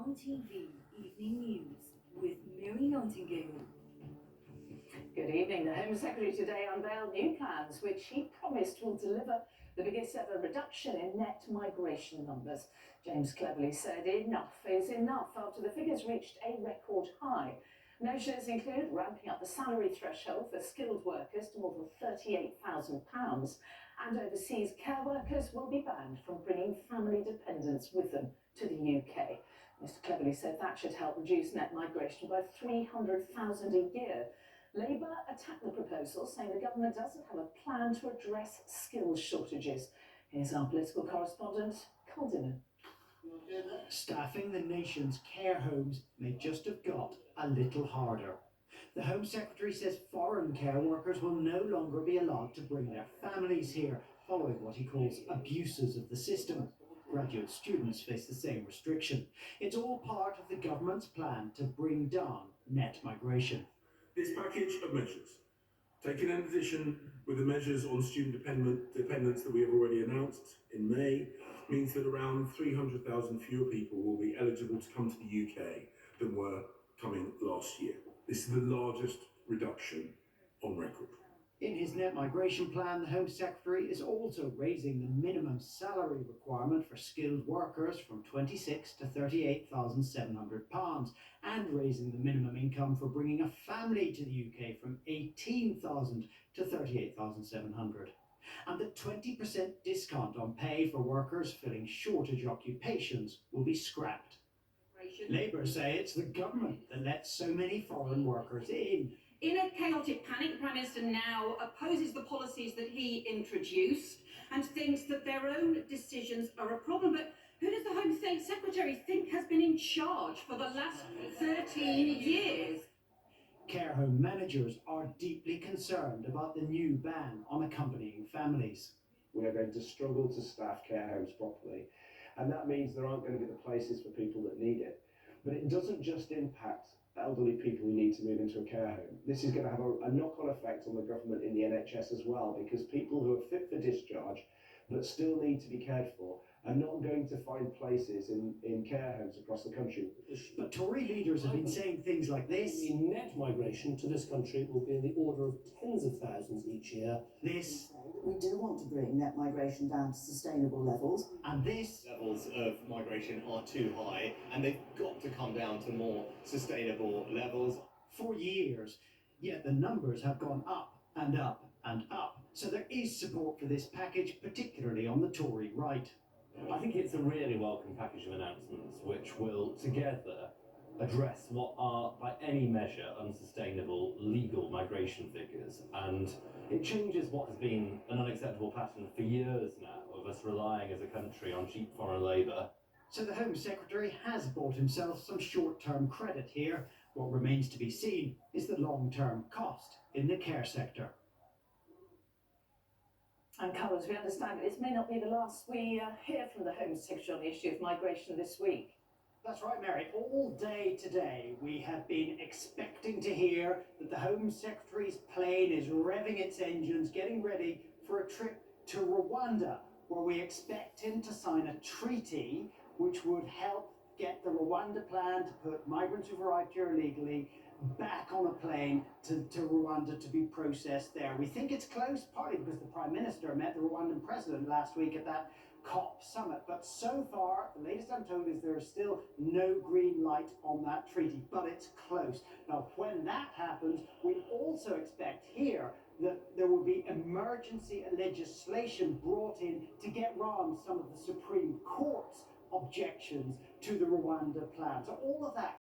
RTV Evening News with Mary Nightingale. Good evening. The Home Secretary today unveiled new plans which he promised will deliver the biggest ever reduction in net migration numbers. James cleverly said enough is enough after the figures reached a record high. Measures include ramping up the salary threshold for skilled workers to more than £38,000, and overseas care workers will be banned from bringing family dependents with them to the UK. Mr Cleverly said that should help reduce net migration by 300,000 a year. Labour attacked the proposal, saying the government doesn't have a plan to address skills shortages. Here's our political correspondent, Colin. Staffing the nation's care homes may just have got a little harder. The Home Secretary says foreign care workers will no longer be allowed to bring their families here, following what he calls abuses of the system. Graduate students face the same restriction. It's all part of the government's plan to bring down net migration. This package of measures, taken in addition with the measures on student dependents that we have already announced in May, means that around 300,000 fewer people will be eligible to come to the UK than were coming last year. This is the largest reduction on record. In his net migration plan, the Home Secretary is also raising the minimum salary requirement for skilled workers from £26,000 to £38,700 and raising the minimum income for bringing a family to the UK from £18,000 to £38,700. And the 20% discount on pay for workers filling shortage occupations will be scrapped. Labour say it's the government that lets so many foreign workers in. In a chaotic panic, the Prime Minister now opposes the policies that he introduced and thinks that their own decisions are a problem. But who does the Home Secretary think has been in charge for the last 13 years? Care home managers are deeply concerned about the new ban on accompanying families. We are going to struggle to staff care homes properly, and that means there aren't going to be the places for people that need it. But it doesn't just impact elderly people who need to move into a care home. This is going to have a knock-on effect on the government in the NHS as well, because people who are fit for discharge but still need to be cared for are not going to find places in care homes across the country. But Tory leaders have been saying things like this. The net migration to this country will be in the order of tens of thousands each year. This. We do want to bring net migration down to sustainable levels. And this. Levels of migration are too high and they've got to come down to more sustainable levels. For years, yet the numbers have gone up and up and up. So there is support for this package, particularly on the Tory right. I think it's a really welcome package of announcements which will together address what are, by any measure, unsustainable legal migration figures, and it changes what has been an unacceptable pattern for years now of us relying as a country on cheap foreign labour. So the Home Secretary has bought himself some short-term credit here. What remains to be seen is the long-term cost in the care sector. And Colours, we understand this may not be the last we hear from the Home Secretary on the issue of migration this week. That's right, Mary. All day today we have been expecting to hear that the Home Secretary's plane is revving its engines, getting ready for a trip to Rwanda, where we expect him to sign a treaty which would help get the Rwanda plan to put migrants who've arrived here illegally back on a plane to Rwanda to be processed there. We think it's close, partly because the Prime Minister met the Rwandan President last week at that COP summit. But so far, the latest I'm told is there is still no green light on that treaty, but it's close. Now, when that happens, we also expect here that there will be emergency legislation brought in to get round some of the Supreme Court's objections to the Rwanda plan. So all of that